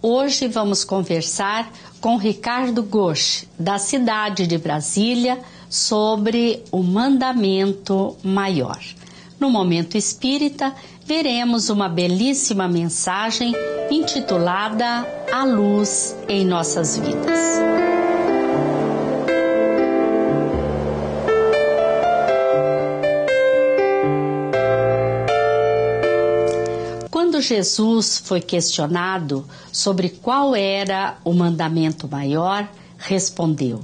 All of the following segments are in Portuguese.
Hoje vamos conversar com Ricardo Gosch, da cidade de Brasília, sobre o mandamento maior. No Momento Espírita, veremos uma belíssima mensagem intitulada A Luz em Nossas Vidas. Quando Jesus foi questionado sobre qual era o mandamento maior, respondeu: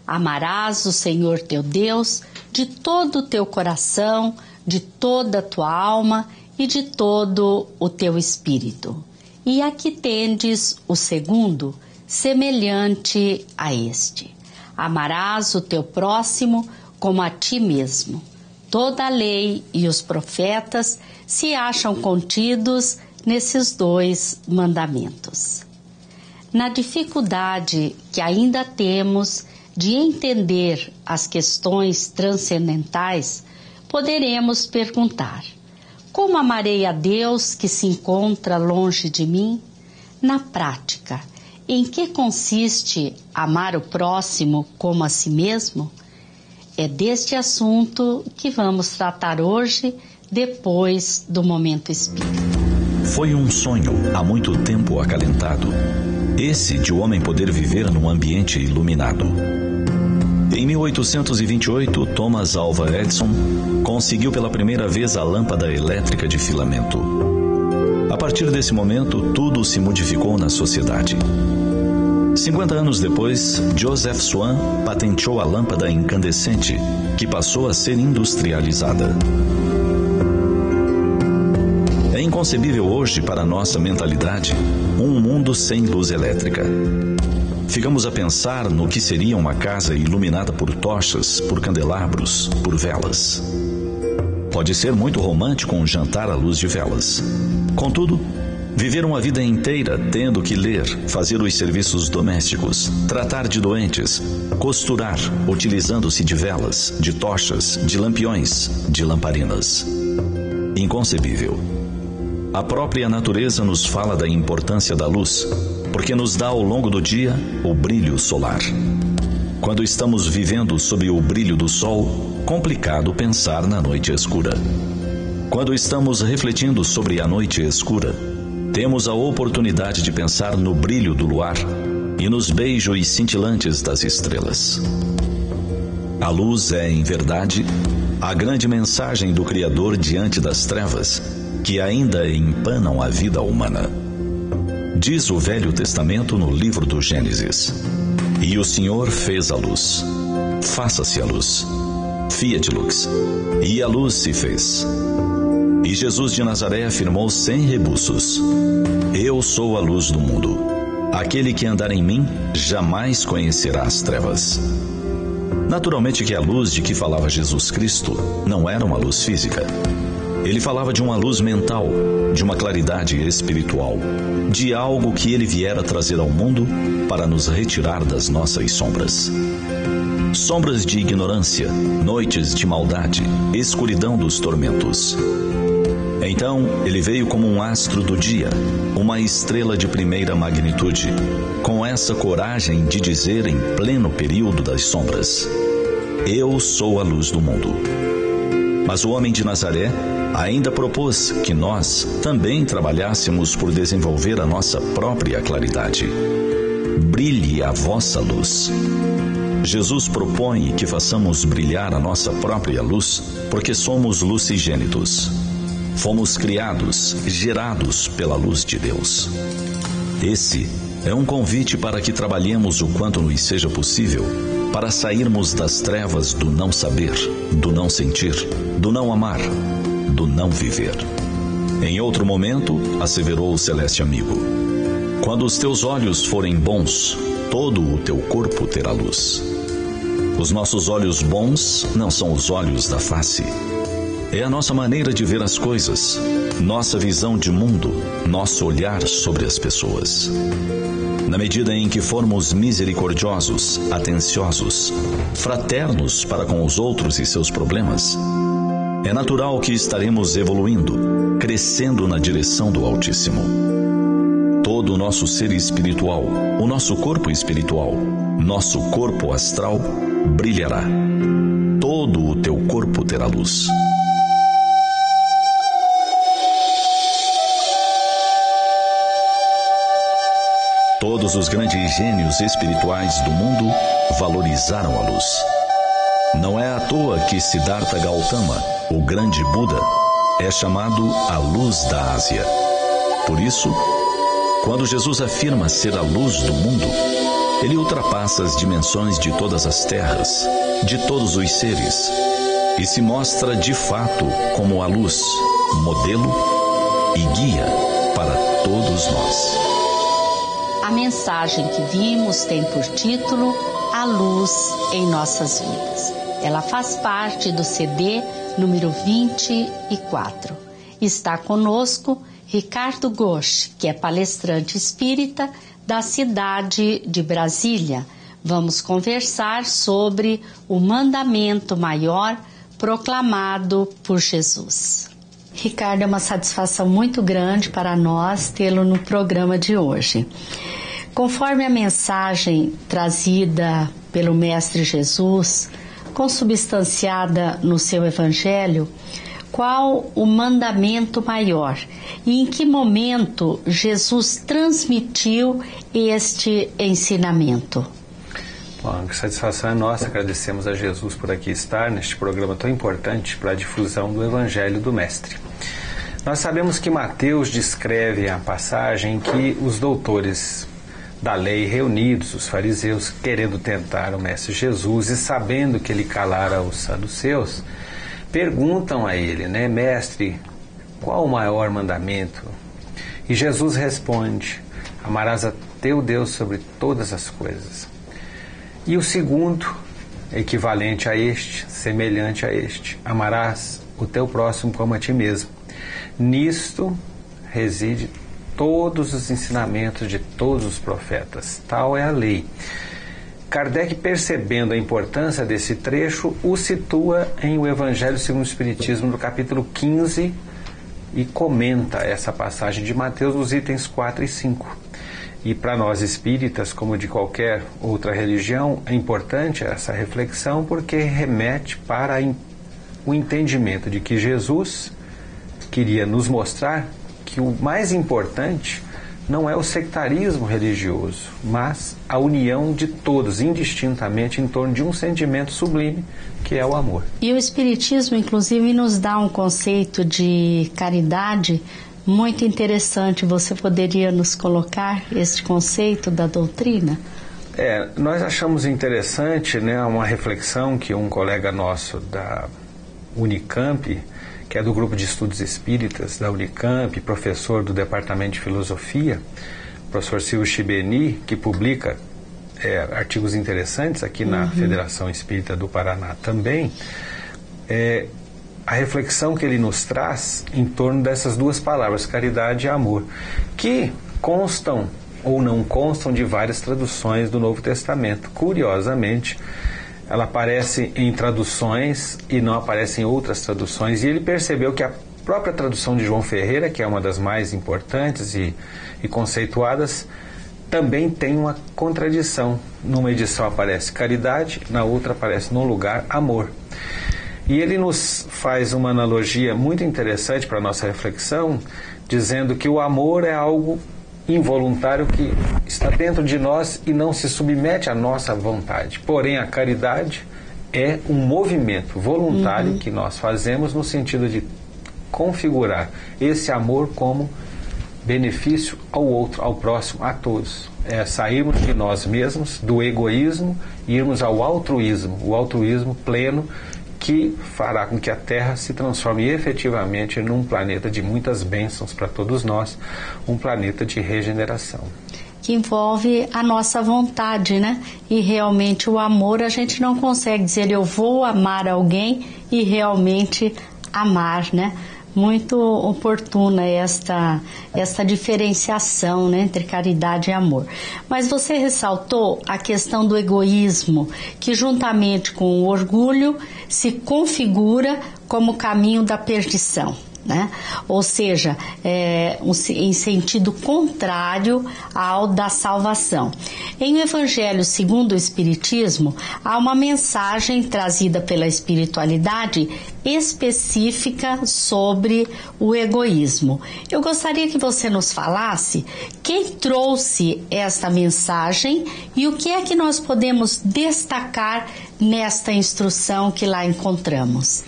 Amarás o Senhor teu Deus de todo o teu coração, de toda a tua alma e de todo o teu espírito. E aqui tendes o segundo, semelhante a este: amarás o teu próximo como a ti mesmo. Toda a lei e os profetas se acham contidos nesses dois mandamentos. Na dificuldade que ainda temos de entender as questões transcendentais, poderemos perguntar: como amarei a Deus que se encontra longe de mim? Na prática, em que consiste amar o próximo como a si mesmo? É deste assunto que vamos tratar hoje, depois do Momento Espírita. Foi um sonho há muito tempo acalentado, esse de o homem poder viver num ambiente iluminado. Em 1828, Thomas Alva Edison conseguiu pela primeira vez a lâmpada elétrica de filamento. A partir desse momento, tudo se modificou na sociedade. 50 anos depois, Joseph Swan patenteou a lâmpada incandescente, que passou a ser industrializada. É inconcebível hoje para a nossa mentalidade um mundo sem luz elétrica. Ficamos a pensar no que seria uma casa iluminada por tochas, por candelabros, por velas. Pode ser muito romântico um jantar à luz de velas. Contudo, viver uma vida inteira tendo que ler, fazer os serviços domésticos, tratar de doentes, costurar, utilizando-se de velas, de tochas, de lampiões, de lamparinas. Inconcebível. A própria natureza nos fala da importância da luz, porque nos dá ao longo do dia o brilho solar. Quando estamos vivendo sob o brilho do sol, complicado pensar na noite escura. Quando estamos refletindo sobre a noite escura, temos a oportunidade de pensar no brilho do luar e nos beijos cintilantes das estrelas. A luz é, em verdade, a grande mensagem do Criador diante das trevas que ainda empanam a vida humana. Diz o Velho Testamento no livro do Gênesis: E o Senhor fez a luz. Faça-se a luz. Fiat lux. E a luz se fez. E Jesus de Nazaré afirmou sem rebuços: Eu sou a luz do mundo. Aquele que andar em mim jamais conhecerá as trevas. Naturalmente que a luz de que falava Jesus Cristo não era uma luz física. Ele falava de uma luz mental, de uma claridade espiritual, de algo que ele viera trazer ao mundo para nos retirar das nossas sombras. Sombras de ignorância, noites de maldade, escuridão dos tormentos. Então, ele veio como um astro do dia, uma estrela de primeira magnitude, com essa coragem de dizer em pleno período das sombras: Eu sou a luz do mundo. Mas o homem de Nazaré ainda propôs que nós também trabalhássemos por desenvolver a nossa própria claridade. Brilhe a vossa luz. Jesus propõe que façamos brilhar a nossa própria luz, porque somos lucigênitos. Fomos criados, gerados pela luz de Deus. Esse é um convite para que trabalhemos o quanto nos seja possível para sairmos das trevas do não saber, do não sentir, do não amar, do não viver. Em outro momento, asseverou o celeste amigo: Quando os teus olhos forem bons, todo o teu corpo terá luz. Os nossos olhos bons não são os olhos da face. É a nossa maneira de ver as coisas, nossa visão de mundo, nosso olhar sobre as pessoas. Na medida em que formos misericordiosos, atenciosos, fraternos para com os outros e seus problemas, é natural que estaremos evoluindo, crescendo na direção do Altíssimo. todo o nosso ser espiritual, o nosso corpo espiritual, nosso corpo astral brilhará. Todo o teu corpo terá luz. Todos os grandes gênios espirituais do mundo valorizaram a luz. Não é à toa que Siddhartha Gautama, o grande Buda, é chamado a luz da Ásia. Por isso, quando Jesus afirma ser a luz do mundo, ele ultrapassa as dimensões de todas as terras, de todos os seres, e se mostra de fato como a luz, modelo e guia para todos nós. A mensagem que vimos tem por título A Luz em Nossas Vidas. Ela faz parte do CD número 24. Está conosco Ricardo Ghosh, que é palestrante espírita da cidade de Brasília. Vamos conversar sobre o mandamento maior proclamado por Jesus. Ricardo, é uma satisfação muito grande para nós tê-lo no programa de hoje. Conforme a mensagem trazida pelo Mestre Jesus, consubstanciada no seu Evangelho, qual o mandamento maior e em que momento Jesus transmitiu este ensinamento? Bom, que satisfação é nossa, agradecemos a Jesus por aqui estar neste programa tão importante para a difusão do Evangelho do Mestre. Nós sabemos que Mateus descreve a passagem em que os doutores da lei reunidos, os fariseus, querendo tentar o Mestre Jesus e sabendo que ele calara os saduceus, perguntam a ele, Mestre, qual o maior mandamento? E Jesus responde, amarás a teu Deus sobre todas as coisas. E o segundo, equivalente a este, semelhante a este, amarás o teu próximo como a ti mesmo. Nisto reside todos os ensinamentos de todos os profetas. Tal é a lei. Kardec, percebendo a importância desse trecho, o situa em O Evangelho segundo o Espiritismo, no capítulo 15, e comenta essa passagem de Mateus nos itens 4 e 5. E para nós espíritas, como de qualquer outra religião, é importante essa reflexão porque remete para o entendimento de que Jesus queria nos mostrar que o mais importante não é o sectarismo religioso, mas a união de todos, indistintamente, em torno de um sentimento sublime, que é o amor. E o Espiritismo, inclusive, nos dá um conceito de caridade muito interessante. Você poderia nos colocar este conceito da doutrina? Nós achamos interessante, uma reflexão que um colega nosso da Unicamp, que é do Grupo de Estudos Espíritas da Unicamp, professor do Departamento de Filosofia, professor Silvio Chibeni, que publica artigos interessantes aqui na Federação Espírita do Paraná também, a reflexão que ele nos traz em torno dessas duas palavras, caridade e amor, que constam ou não constam de várias traduções do Novo Testamento. Curiosamente, ela aparece em traduções e não aparece em outras traduções, e ele percebeu que a própria tradução de João Ferreira, que é uma das mais importantes e conceituadas, também tem uma contradição. Numa edição aparece caridade, na outra aparece no lugar amor. E ele nos faz uma analogia muito interessante para a nossa reflexão, dizendo que o amor é algo involuntário que está dentro de nós e não se submete à nossa vontade. Porém, a caridade é um movimento voluntário que nós fazemos no sentido de configurar esse amor como benefício ao outro, ao próximo, a todos. É sairmos de nós mesmos, do egoísmo, e irmos ao altruísmo, o altruísmo pleno, que fará com que a Terra se transforme efetivamente num planeta de muitas bênçãos para todos nós, um planeta de regeneração. Que envolve a nossa vontade, E realmente o amor, a gente não consegue dizer eu vou amar alguém e realmente amar, Muito oportuna esta diferenciação, entre caridade e amor. Mas você ressaltou a questão do egoísmo, que juntamente com o orgulho se configura como caminho da perdição. né? Ou seja, em sentido contrário ao da salvação. Em o Evangelho segundo o Espiritismo, há uma mensagem trazida pela espiritualidade específica sobre o egoísmo. Eu gostaria que você nos falasse quem trouxe esta mensagem e o que é que nós podemos destacar nesta instrução que lá encontramos.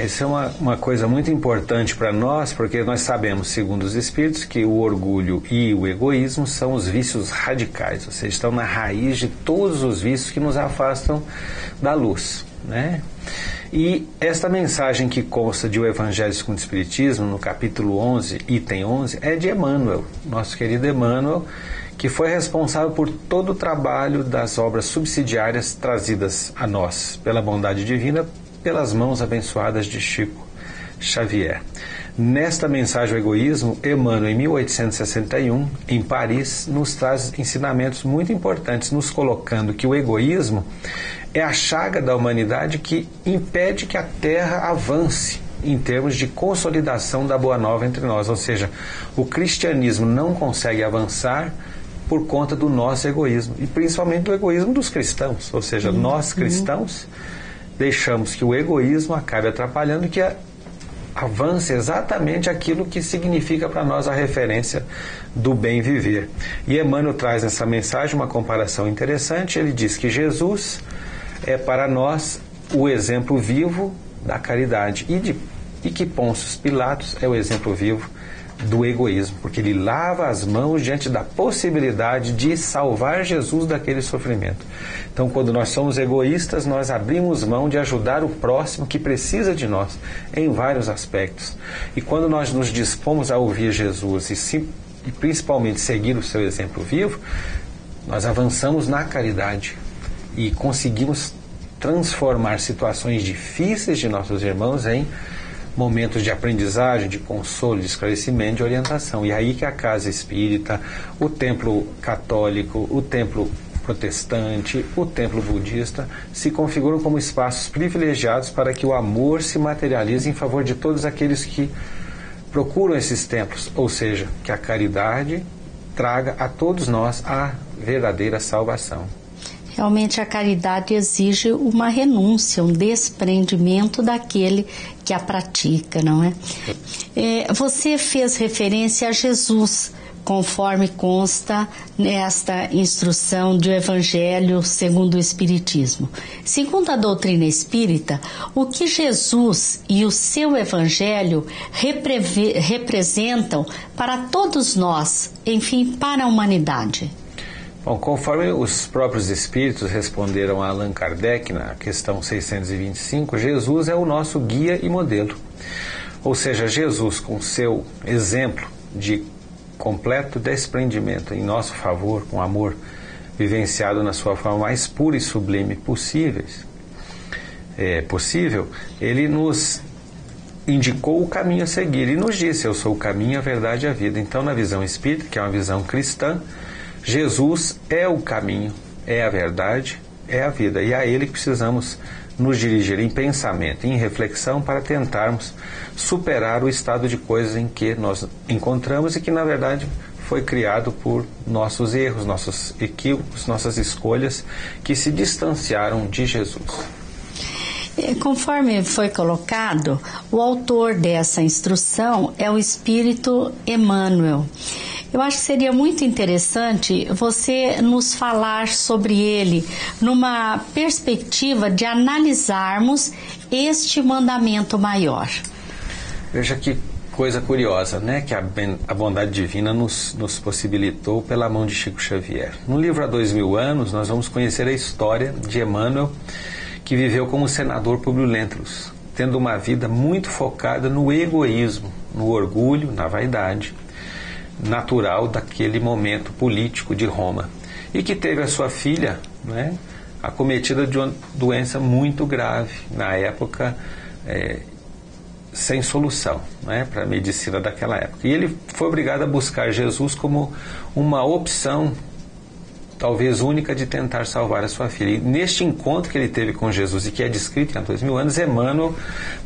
Isso é uma coisa muito importante para nós, porque nós sabemos, segundo os Espíritos, que o orgulho e o egoísmo são os vícios radicais, ou seja, estão na raiz de todos os vícios que nos afastam da luz, né? E esta mensagem que consta de O Evangelho segundo o Espiritismo, no capítulo 11, item 11, é de Emmanuel, nosso querido Emmanuel, que foi responsável por todo o trabalho das obras subsidiárias trazidas a nós pela bondade divina, pelas mãos abençoadas de Chico Xavier. Nesta mensagem ao egoísmo, Emmanuel, em 1861, em Paris, nos traz ensinamentos muito importantes, nos colocando que o egoísmo é a chaga da humanidade que impede que a Terra avance em termos de consolidação da Boa Nova entre nós. Ou seja, o cristianismo não consegue avançar por conta do nosso egoísmo, e principalmente do egoísmo dos cristãos. Ou seja, nós cristãos deixamos que o egoísmo acabe atrapalhando que avance exatamente aquilo que significa para nós a referência do bem viver. E Emmanuel traz nessa mensagem uma comparação interessante. Ele diz que Jesus é para nós o exemplo vivo da caridade e que Pôncio Pilatos é o exemplo vivo do egoísmo, porque ele lava as mãos diante da possibilidade de salvar Jesus daquele sofrimento. Então, quando nós somos egoístas, nós abrimos mão de ajudar o próximo que precisa de nós em vários aspectos. E quando nós nos dispomos a ouvir Jesus e principalmente seguir o seu exemplo vivo, nós avançamos na caridade e conseguimos transformar situações difíceis de nossos irmãos em momentos de aprendizagem, de consolo, de esclarecimento, de orientação. E aí que a casa espírita, o templo católico, o templo protestante, o templo budista se configuram como espaços privilegiados para que o amor se materialize em favor de todos aqueles que procuram esses templos, ou seja, que a caridade traga a todos nós a verdadeira salvação. Realmente a caridade exige uma renúncia, um desprendimento daquele que a pratica, não é? Você fez referência a Jesus, conforme consta nesta instrução do Evangelho segundo o Espiritismo. Segundo a doutrina espírita, o que Jesus e o seu Evangelho representam para todos nós, enfim, para a humanidade? Bom, conforme os próprios Espíritos responderam a Allan Kardec na questão 625, Jesus é o nosso guia e modelo. Ou seja, Jesus, com seu exemplo de completo desprendimento em nosso favor, com amor vivenciado na sua forma mais pura e sublime possível, ele nos indicou o caminho a seguir e nos disse: eu sou o caminho, a verdade e a vida. Então, na visão espírita, que é uma visão cristã, Jesus é o caminho, é a verdade, é a vida. E é a Ele que precisamos nos dirigir em pensamento, em reflexão, para tentarmos superar o estado de coisas em que nós encontramos e que, na verdade, foi criado por nossos erros, nossos equívocos, nossas escolhas que se distanciaram de Jesus. Conforme foi colocado, o autor dessa instrução é o Espírito Emmanuel. Eu acho que seria muito interessante você nos falar sobre ele numa perspectiva de analisarmos este mandamento maior. Veja que coisa curiosa, né? Que a bondade divina nos possibilitou pela mão de Chico Xavier. No livro Há 2000 anos, nós vamos conhecer a história de Emmanuel, que viveu como senador Publio Lentulus, tendo uma vida muito focada no egoísmo, no orgulho, na vaidade natural daquele momento político de Roma, e que teve a sua filha, né, acometida de uma doença muito grave, na época sem solução, né, para a medicina daquela época. E ele foi obrigado a buscar Jesus como uma opção talvez única, de tentar salvar a sua filha. E neste encontro que ele teve com Jesus e que é descrito há 2000 anos, Emmanuel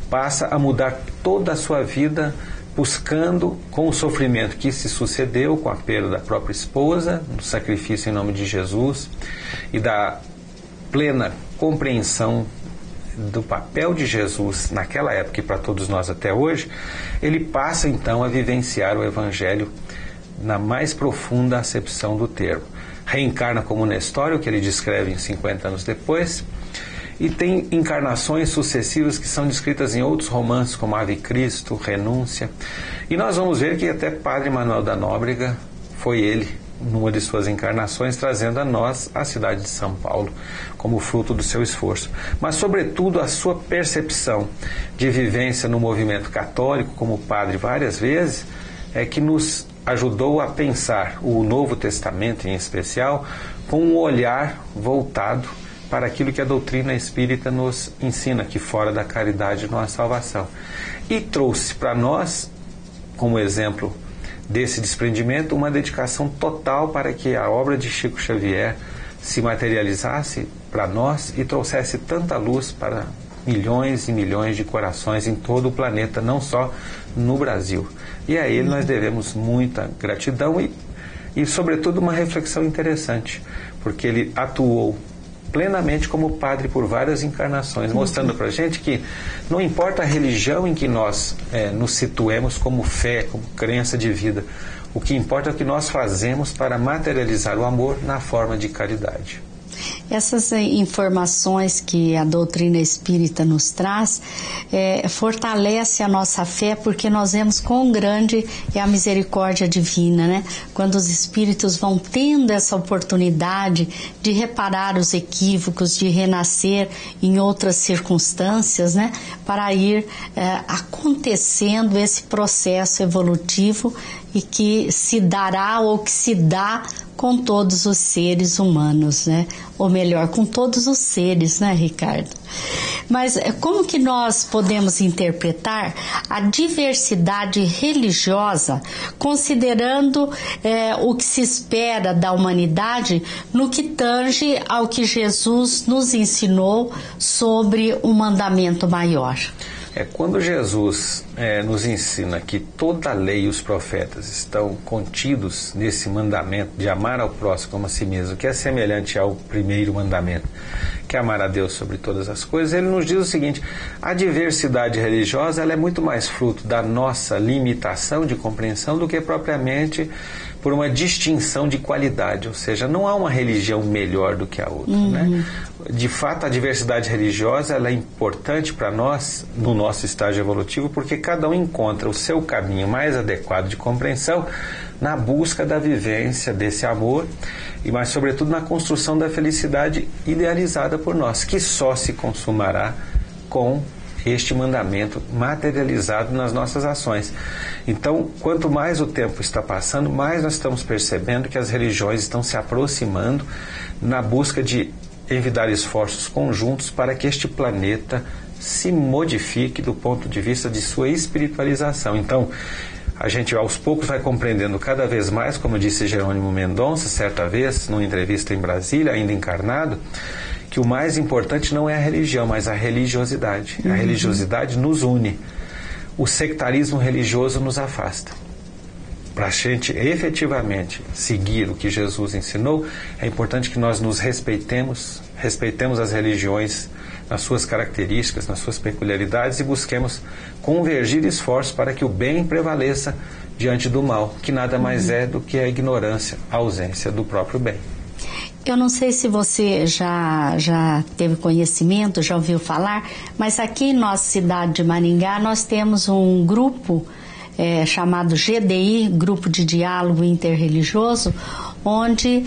passa a mudar toda a sua vida, buscando, com o sofrimento que se sucedeu, com a perda da própria esposa, do sacrifício em nome de Jesus e da plena compreensão do papel de Jesus naquela época e para todos nós até hoje, ele passa então a vivenciar o Evangelho na mais profunda acepção do termo. Reencarna como Nestório, que ele descreve em 50 anos depois, e tem encarnações sucessivas que são descritas em outros romances, como Ave Cristo, Renúncia. E nós vamos ver que até Padre Manuel da Nóbrega foi ele, numa de suas encarnações, trazendo a nós a cidade de São Paulo, como fruto do seu esforço. Mas, sobretudo, a sua percepção de vivência no movimento católico, como padre várias vezes, é que nos ajudou a pensar o Novo Testamento, em especial, com um olhar voltado para aquilo que a doutrina espírita nos ensina, que fora da caridade não há salvação. E trouxe para nós, como exemplo desse desprendimento, uma dedicação total para que a obra de Chico Xavier se materializasse para nós e trouxesse tanta luz para milhões e milhões de corações em todo o planeta, não só no Brasil. E a ele nós devemos muita gratidão e sobretudo, uma reflexão interessante, porque ele atuou plenamente como padre por várias encarnações, mostrando para a gente que não importa a religião em que nós nos situemos como fé, como crença de vida, o que importa é o que nós fazemos para materializar o amor na forma de caridade. Essas informações que a doutrina espírita nos traz fortalece a nossa fé, porque nós vemos quão grande é a misericórdia divina, né? Quando os espíritos vão tendo essa oportunidade de reparar os equívocos, de renascer em outras circunstâncias, né? Para ir acontecendo esse processo evolutivo e que se dará ou que se dá com todos os seres humanos, né? Ou melhor, com todos os seres, né, Ricardo? Mas como que nós podemos interpretar a diversidade religiosa, considerando o que se espera da humanidade no que tange ao que Jesus nos ensinou sobre o mandamento maior? Quando Jesus nos ensina que toda a lei e os profetas estão contidos nesse mandamento de amar ao próximo como a si mesmo, que é semelhante ao primeiro mandamento, que é amar a Deus sobre todas as coisas, ele nos diz o seguinte: a diversidade religiosa ela é muito mais fruto da nossa limitação de compreensão do que propriamente por uma distinção de qualidade, ou seja, não há uma religião melhor do que a outra, né? De fato, a diversidade religiosa ela é importante para nós, no nosso estágio evolutivo, porque cada um encontra o seu caminho mais adequado de compreensão na busca da vivência desse amor, mas sobretudo na construção da felicidade idealizada por nós, que só se consumará com este mandamento materializado nas nossas ações. Então, quanto mais o tempo está passando, mais nós estamos percebendo que as religiões estão se aproximando na busca de envidar esforços conjuntos para que este planeta se modifique do ponto de vista de sua espiritualização. Então, a gente aos poucos vai compreendendo cada vez mais, como disse Jerônimo Mendonça certa vez, numa entrevista em Brasília, ainda encarnado, que o mais importante não é a religião, mas a religiosidade. A religiosidade nos une. O sectarismo religioso nos afasta. Para a gente efetivamente seguir o que Jesus ensinou, é importante que nós nos respeitemos as religiões nas suas características, nas suas peculiaridades e busquemos convergir esforços para que o bem prevaleça diante do mal, que nada mais é do que a ignorância, a ausência do próprio bem. Eu não sei se você já teve conhecimento, já ouviu falar, mas aqui em nossa cidade de Maringá nós temos um grupo chamado GDI, Grupo de Diálogo Interreligioso, onde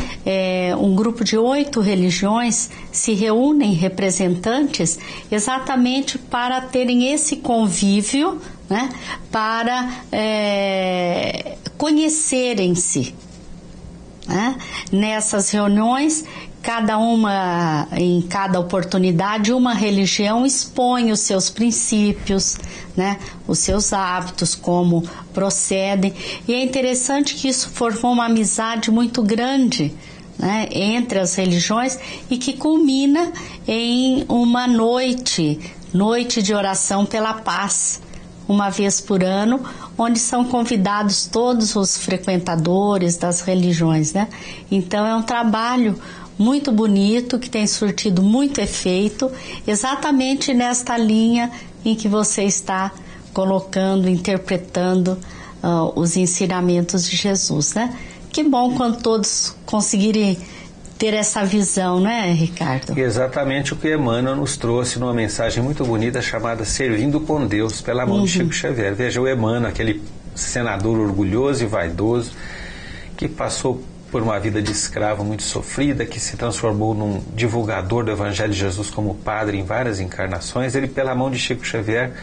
um grupo de 8 religiões se reúnem, representantes, exatamente para terem esse convívio, né, para conhecerem-se. Nessas reuniões, em cada oportunidade, uma religião expõe os seus princípios, né, os seus hábitos, como procedem, e é interessante que isso formou uma amizade muito grande, né, entre as religiões e que culmina em uma noite de oração pela paz, uma vez por ano, onde são convidados todos os frequentadores das religiões, né? Então é um trabalho muito bonito, que tem surtido muito efeito, exatamente nesta linha em que você está colocando, interpretando os ensinamentos de Jesus, né? Que bom quando todos conseguirem ter essa visão, né, Ricardo? Exatamente o que Emmanuel nos trouxe numa mensagem muito bonita chamada Servindo com Deus, pela mão de Chico Xavier. Veja, o Emmanuel, aquele senador orgulhoso e vaidoso, que passou por uma vida de escravo muito sofrida, que se transformou num divulgador do Evangelho de Jesus como padre em várias encarnações, ele, pela mão de Chico Xavier,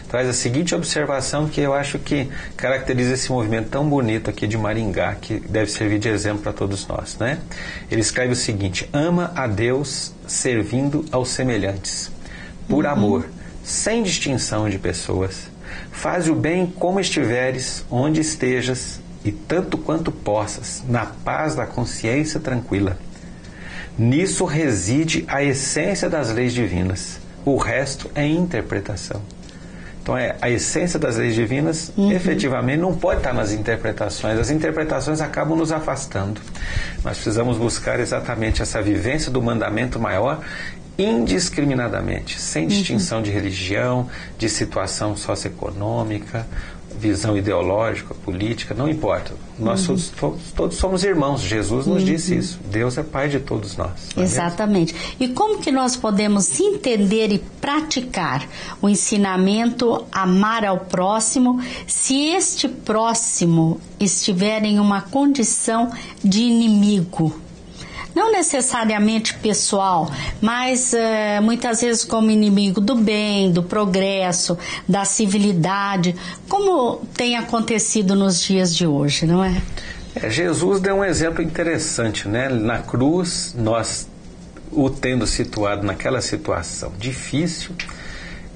traz a seguinte observação que eu acho que caracteriza esse movimento tão bonito aqui de Maringá, que deve servir de exemplo para todos nós, né? Ele escreve o seguinte: ama a Deus servindo aos semelhantes, por amor, sem distinção de pessoas. Faz o bem como estiveres, onde estejas, e tanto quanto possas, na paz da consciência tranquila. Nisso reside a essência das leis divinas. O resto é interpretação. Então, a essência das leis divinas, efetivamente, não pode estar nas interpretações. As interpretações acabam nos afastando. Nós precisamos buscar exatamente essa vivência do mandamento maior indiscriminadamente, sem distinção de religião, de situação socioeconômica, visão ideológica, política, não importa. Nós todos somos irmãos. Jesus nos disse isso. Deus é Pai de todos nós. Exatamente. E como que nós podemos entender e praticar o ensinamento amar ao próximo, se este próximo estiver em uma condição de inimigo? Não necessariamente pessoal, mas muitas vezes como inimigo do bem, do progresso, da civilidade, como tem acontecido nos dias de hoje, não é? Jesus deu um exemplo interessante, né? Na cruz, nós o tendo situado naquela situação difícil,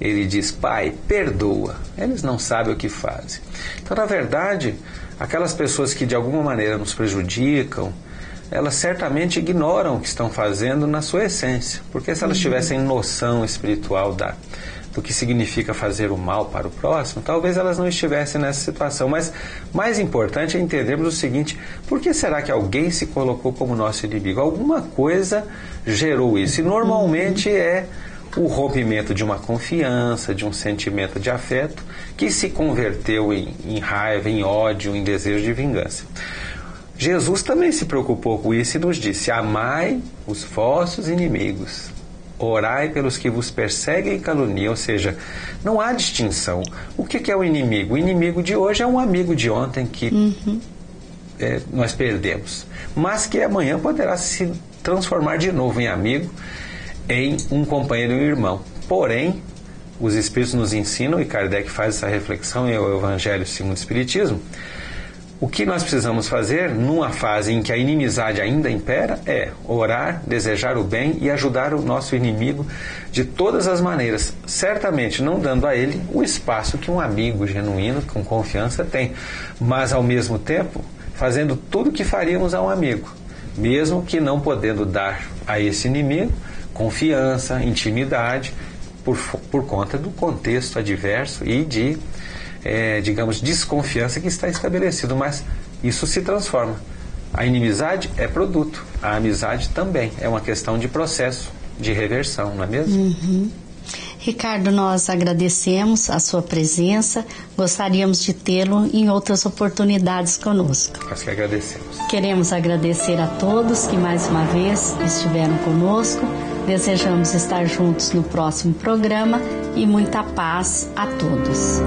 ele diz: Pai, perdoa, eles não sabem o que fazem. Então, na verdade, aquelas pessoas que de alguma maneira nos prejudicam, elas certamente ignoram o que estão fazendo na sua essência, porque se elas tivessem noção espiritual do que significa fazer o mal para o próximo, talvez elas não estivessem nessa situação. Mas mais importante é entendermos o seguinte: por que será que alguém se colocou como nosso inimigo? Alguma coisa gerou isso, e normalmente é o rompimento de uma confiança, de um sentimento de afeto, que se converteu em raiva, em ódio, em desejo de vingança. Jesus também se preocupou com isso e nos disse: amai os vossos inimigos, orai pelos que vos perseguem e caluniam. Ou seja, não há distinção. O que é o inimigo? O inimigo de hoje é um amigo de ontem que nós perdemos, mas que amanhã poderá se transformar de novo em amigo, em um companheiro e um irmão. Porém, os Espíritos nos ensinam, e Kardec faz essa reflexão em O Evangelho segundo o Espiritismo, o que nós precisamos fazer numa fase em que a inimizade ainda impera é orar, desejar o bem e ajudar o nosso inimigo de todas as maneiras, certamente não dando a ele o espaço que um amigo genuíno, com confiança, tem, mas ao mesmo tempo fazendo tudo o que faríamos a um amigo, mesmo que não podendo dar a esse inimigo confiança, intimidade, por conta do contexto adverso e de digamos, desconfiança que está estabelecido, mas isso se transforma. A inimizade é produto, a amizade também é uma questão de processo, de reversão, não é mesmo? Ricardo, nós agradecemos a sua presença, gostaríamos de tê-lo em outras oportunidades conosco. Nós que agradecemos. Queremos agradecer a todos que mais uma vez estiveram conosco, desejamos estar juntos no próximo programa e muita paz a todos.